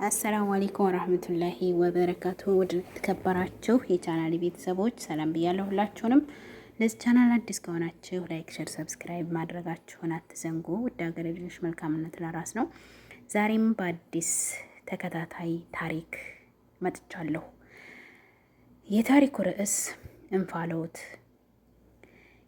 አሰላሙ አለይኩም ወራህመቱላሂ ወበረካቱ። ውድ የተከበራችሁ የቻናል ቤተሰቦች ሰላም ብያለሁ ሁላችሁንም። ለዚህ ቻናል አዲስ ከሆናችሁ ላይክ፣ ሼር፣ ሰብስክራይብ ማድረጋችሁን አትዘንጉ። ውድ ሀገሬ ልጆች መልካምነት ለራስ ነው። ዛሬም በአዲስ ተከታታይ ታሪክ መጥቻለሁ። የታሪኩ ርዕስ እንፋሎት።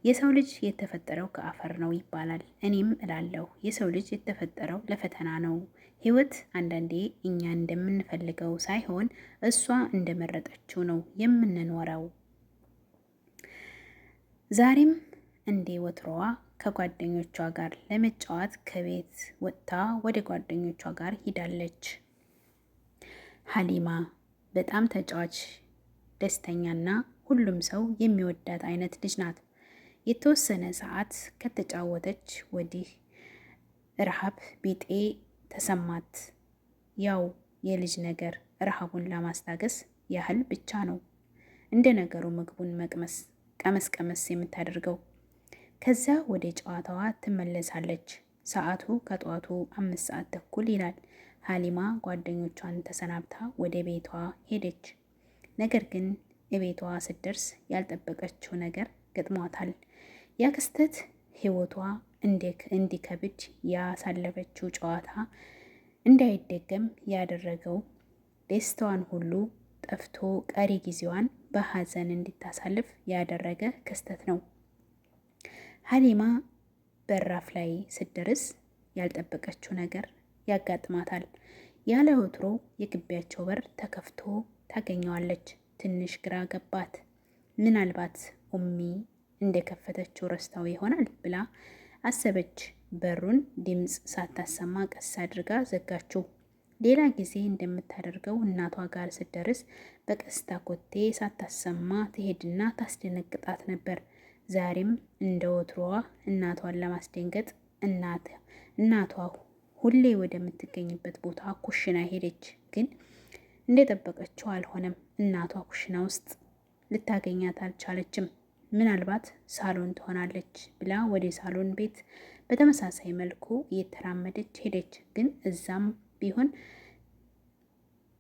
የሰው ልጅ የተፈጠረው ከአፈር ነው ይባላል። እኔም እላለሁ የሰው ልጅ የተፈጠረው ለፈተና ነው። ህይወት አንዳንዴ እኛ እንደምንፈልገው ሳይሆን እሷ እንደመረጠችው ነው የምንኖረው። ዛሬም እንደ ወትሮዋ ከጓደኞቿ ጋር ለመጫወት ከቤት ወጥታ ወደ ጓደኞቿ ጋር ሂዳለች። ሀሊማ በጣም ተጫዋች፣ ደስተኛና ሁሉም ሰው የሚወዳት አይነት ልጅ ናት። የተወሰነ ሰዓት ከተጫወተች ወዲህ ረሃብ ቢጤ ተሰማት። ያው የልጅ ነገር ረሃቡን ለማስታገስ ያህል ብቻ ነው እንደ ነገሩ ምግቡን ቀመስ የምታደርገው። ከዛ ወደ ጨዋታዋ ትመለሳለች። ሰዓቱ ከጠዋቱ 5 ሰዓት ተኩል ይላል። ሀሊማ ጓደኞቿን ተሰናብታ ወደ ቤቷ ሄደች። ነገር ግን የቤቷ ስትደርስ ያልጠበቀችው ነገር ገጥሟታል። ያ ክስተት ህይወቷ እንዲከብድ ያሳለፈችው ጨዋታ እንዳይደገም ያደረገው ደስታዋን ሁሉ ጠፍቶ ቀሪ ጊዜዋን በሀዘን እንድታሳልፍ ያደረገ ክስተት ነው። ሀሊማ በራፍ ላይ ስትደርስ ያልጠበቀችው ነገር ያጋጥማታል። ያለ ወትሮ የግቢያቸው በር ተከፍቶ ታገኘዋለች። ትንሽ ግራ ገባት። ምናልባት ኡሚ እንደከፈተችው ረስታው ይሆናል ብላ አሰበች። በሩን ድምፅ ሳታሰማ ቀስ አድርጋ ዘጋችው። ሌላ ጊዜ እንደምታደርገው እናቷ ጋር ስትደርስ በቀስታ ኮቴ ሳታሰማ ትሄድና ታስደነግጣት ነበር። ዛሬም እንደ ወትሮዋ እናቷን ለማስደንገጥ እናቷ ሁሌ ወደምትገኝበት ቦታ ኩሽና ሄደች። ግን እንደጠበቀችው አልሆነም። እናቷ ኩሽና ውስጥ ልታገኛት አልቻለችም። ምናልባት ሳሎን ትሆናለች ብላ ወደ ሳሎን ቤት በተመሳሳይ መልኩ እየተራመደች ሄደች። ግን እዛም ቢሆን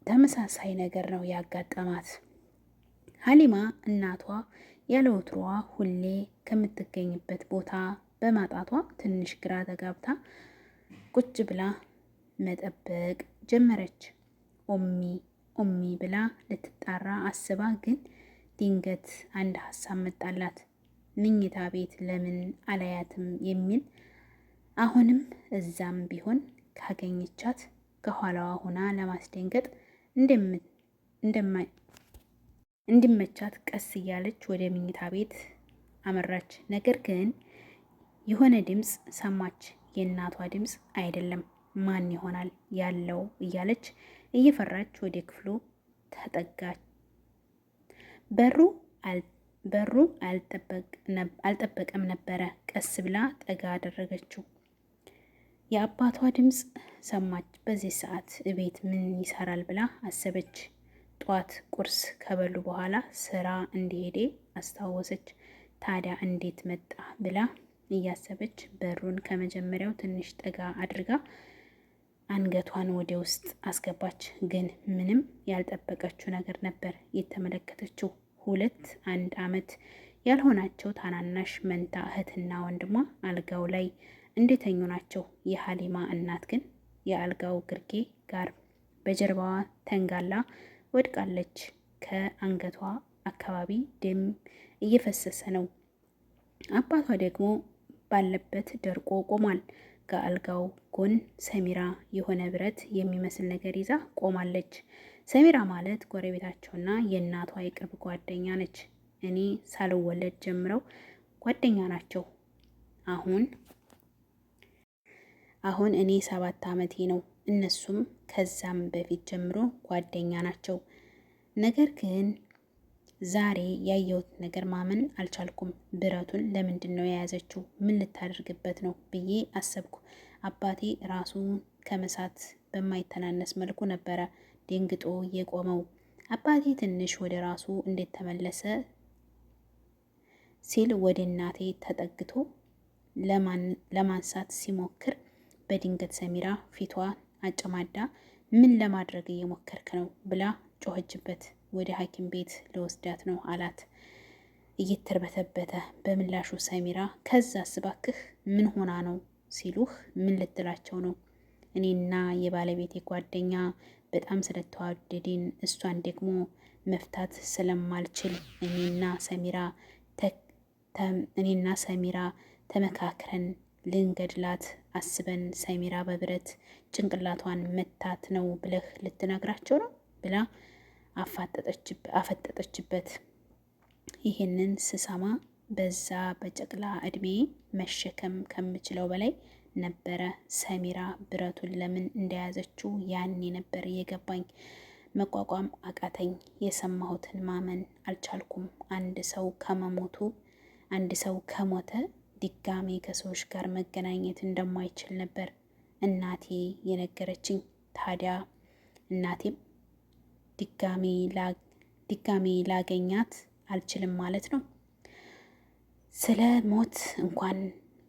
ተመሳሳይ ነገር ነው ያጋጠማት። ሀሊማ እናቷ ያለ ወትሮዋ ሁሌ ከምትገኝበት ቦታ በማጣቷ ትንሽ ግራ ተጋብታ ቁጭ ብላ መጠበቅ ጀመረች። ኦሚ ብላ ልትጣራ አስባ ግን ድንገት አንድ ሀሳብ መጣላት። ምኝታ ቤት ለምን አላያትም የሚል። አሁንም ቢሆን ካገኘቻት ከኋላዋ ሆና ለማስደንገጥ እንዲመቻት ቀስ እያለች ወደ ምኝታ ቤት አመራች። ነገር ግን የሆነ ድምፅ ሰማች። የእናቷ ድምፅ አይደለም። ማን ይሆናል ያለው እያለች እየፈራች ወደ ክፍሉ ተጠጋች። በሩ አልጠበቀም ነበረ። ቀስ ብላ ጠጋ አደረገችው። የአባቷ ድምፅ ሰማች። በዚህ ሰዓት እቤት ምን ይሰራል ብላ አሰበች። ጧት ቁርስ ከበሉ በኋላ ስራ እንደሄደ አስታወሰች። ታዲያ እንዴት መጣ ብላ እያሰበች በሩን ከመጀመሪያው ትንሽ ጠጋ አድርጋ አንገቷን ወደ ውስጥ አስገባች። ግን ምንም ያልጠበቀችው ነገር ነበር የተመለከተችው። 1 ዓመት ያልሆናቸው ታናናሽ መንታ እህትና ወንድሟ አልጋው ላይ እንደተኙ ናቸው። የሀሊማ እናት ግን የአልጋው ግርጌ ጋር በጀርባዋ ተንጋላ ወድቃለች። ከአንገቷ አካባቢ ደም እየፈሰሰ ነው። አባቷ ደግሞ ባለበት ደርቆ ቆሟል። ከአልጋው ጎን ሰሚራ የሆነ ብረት የሚመስል ነገር ይዛ ቆማለች። ሰሚራ ማለት ጎረቤታቸውና የእናቷ የቅርብ ጓደኛ ነች። እኔ ሳልወለድ ጀምረው ጓደኛ ናቸው። አሁን እኔ 7 ዓመቴ ነው። እነሱም ከዛም በፊት ጀምሮ ጓደኛ ናቸው። ነገር ግን ዛሬ ያየሁት ነገር ማመን አልቻልኩም። ብረቱን ለምንድን ነው የያዘችው? ምን ልታደርግበት ነው ብዬ አሰብኩ። አባቴ ራሱን ከመሳት በማይተናነስ መልኩ ነበረ ደንግጦ የቆመው። አባቴ ትንሽ ወደ ራሱ እንዴት ተመለሰ ሲል ወደ እናቴ ተጠግቶ ለማንሳት ሲሞክር በድንገት ሰሚራ ፊቷ አጨማዳ ምን ለማድረግ እየሞከርክ ነው ብላ ጮኸችበት። ወደ ሐኪም ቤት ለወስዳት ነው አላት እየተርበተበተ። በምላሹ ሰሚራ ከዛ ስባክህ ምን ሆና ነው ሲሉህ ምን ልትላቸው ነው? እኔና የባለቤቴ ጓደኛ በጣም ስለተዋደድን እሷን ደግሞ መፍታት ስለማልችል እኔና ሰሚራ ተመካክረን ልንገድላት አስበን ሰሚራ በብረት ጭንቅላቷን መታት ነው ብለህ ልትነግራቸው ነው ብላ አፈጠጠችበት። ይህንን ስሰማ በዛ በጨቅላ እድሜ መሸከም ከምችለው በላይ ነበረ። ሰሚራ ብረቱን ለምን እንደያዘችው ያኔ ነበር የገባኝ። መቋቋም አቃተኝ። የሰማሁትን ማመን አልቻልኩም። አንድ ሰው ከሞተ ድጋሜ ከሰዎች ጋር መገናኘት እንደማይችል ነበር እናቴ የነገረችኝ። ታዲያ እናቴም ድጋሜ ላገኛት አልችልም ማለት ነው። ስለ ሞት እንኳን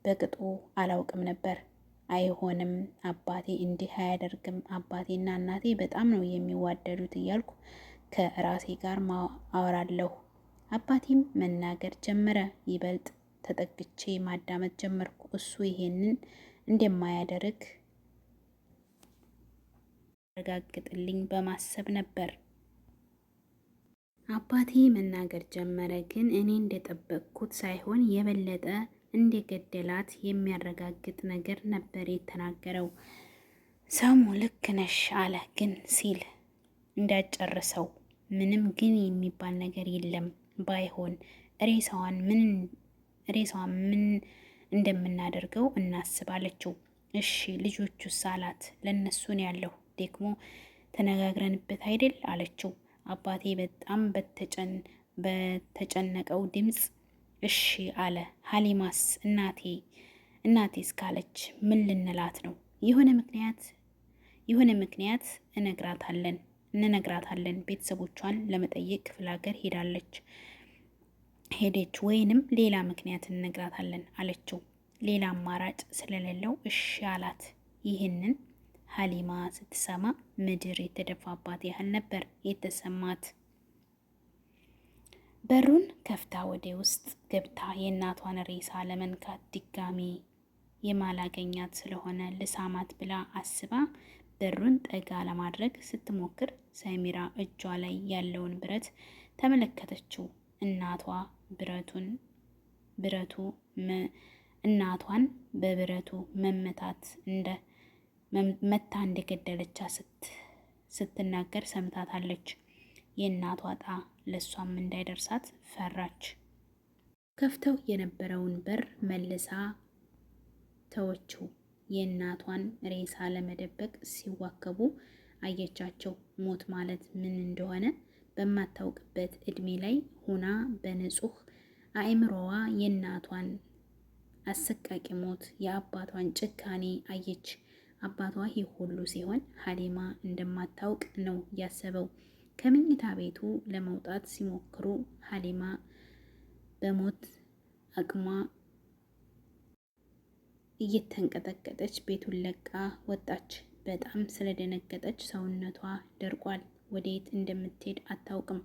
በቅጡ አላውቅም ነበር። አይሆንም፣ አባቴ እንዲህ አያደርግም፣ አባቴና እናቴ በጣም ነው የሚዋደዱት እያልኩ ከራሴ ጋር አወራለሁ። አባቴም መናገር ጀመረ። ይበልጥ ተጠግቼ ማዳመጥ ጀመርኩ። እሱ ይሄንን እንደማያደርግ ያረጋግጥልኝ በማሰብ ነበር። አባቴ መናገር ጀመረ። ግን እኔ እንደጠበቅኩት ሳይሆን የበለጠ እንደገደላት የሚያረጋግጥ ነገር ነበር የተናገረው። ሰሙ ልክ ነሽ አለ ግን ሲል እንዳጨረሰው ምንም ግን የሚባል ነገር የለም። ባይሆን ሬሳዋን ምን እንደምናደርገው እናስባለችው። እሺ ልጆቹስ አላት። ለነሱን ያለው ደግሞ ተነጋግረንበት አይደል አለችው። አባቴ በጣም በተጨነቀው ድምፅ እሺ አለ። ሀሊማስ እናቴ እስካለች ምን ልንላት ነው? የሆነ ምክንያት እንነግራታለን። ቤተሰቦቿን ለመጠየቅ ክፍለ ሀገር ሄደች ወይንም ሌላ ምክንያት እንነግራታለን አለችው። ሌላ አማራጭ ስለሌለው እሺ አላት። ይህንን ሀሊማ ስትሰማ ምድር የተደፋባት ያህል ነበር የተሰማት። በሩን ከፍታ ወደ ውስጥ ገብታ የእናቷን ሬሳ ለመንካት ድጋሚ የማላገኛት ስለሆነ ልሳማት ብላ አስባ በሩን ጠጋ ለማድረግ ስትሞክር ሰሚራ እጇ ላይ ያለውን ብረት ተመለከተችው። እናቷን በብረቱ መታ እንደገደለቻ ስትናገር ሰምታታለች። የእናቷ ዕጣ ለሷም እንዳይደርሳት ፈራች። ከፍተው የነበረውን በር መልሳ ተወችው። የእናቷን ሬሳ ለመደበቅ ሲዋከቡ አየቻቸው። ሞት ማለት ምን እንደሆነ በማታውቅበት እድሜ ላይ ሆና በንጹህ አእምሮዋ የእናቷን አሰቃቂ ሞት፣ የአባቷን ጭካኔ አየች። አባቷ ይህ ሁሉ ሲሆን ሀሊማ እንደማታውቅ ነው ያሰበው። ከመኝታ ቤቱ ለመውጣት ሲሞክሩ ሀሊማ በሞት አቅሟ እየተንቀጠቀጠች ቤቱን ለቃ ወጣች። በጣም ስለደነገጠች ሰውነቷ ደርቋል። ወዴት እንደምትሄድ አታውቅም።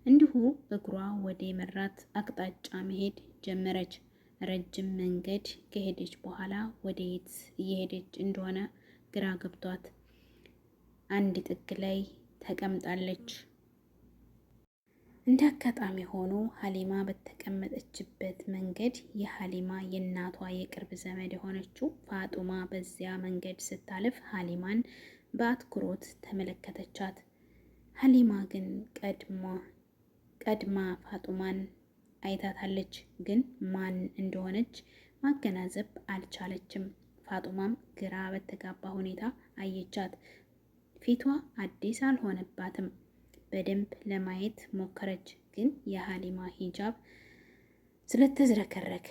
እንዲሁ እግሯ ወደ መራት አቅጣጫ መሄድ ጀመረች። ረጅም መንገድ ከሄደች በኋላ ወዴት እየሄደች እንደሆነ ግራ ገብቷት አንድ ጥግ ላይ ተቀምጣለች። እንደ አጋጣሚ ሆኖ ሀሊማ በተቀመጠችበት መንገድ የሀሊማ የእናቷ የቅርብ ዘመድ የሆነችው ፋጡማ በዚያ መንገድ ስታልፍ ሀሊማን በአትኩሮት ተመለከተቻት። ሀሊማ ግን ቀድማ ፋጡማን አይታታለች፣ ግን ማን እንደሆነች ማገናዘብ አልቻለችም። ፋጡማም ግራ በተጋባ ሁኔታ አየቻት። ፊቷ አዲስ አልሆነባትም። በደንብ ለማየት ሞከረች፣ ግን የሀሊማ ሂጃብ ስለተዝረከረከ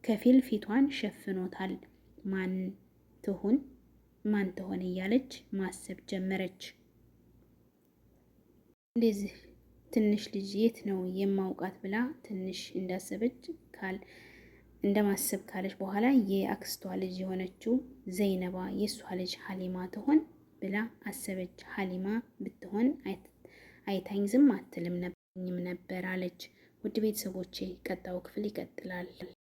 ከፊል ፊቷን ሸፍኖታል። ማን ትሆን እያለች ማሰብ ጀመረች። እንደዚህ ትንሽ ልጅ የት ነው የማውቃት ብላ ትንሽ እንዳሰበች እንደማስብ ካለች በኋላ የአክስቷ ልጅ የሆነችው ዘይነባ የእሷ ልጅ ሀሊማ ትሆን ብላ አሰበች። ሀሊማ ብትሆን አይታኝ ዝም አትልም ነበር አለች። ውድ ቤተሰቦቼ ቀጣዩ ክፍል ይቀጥላል።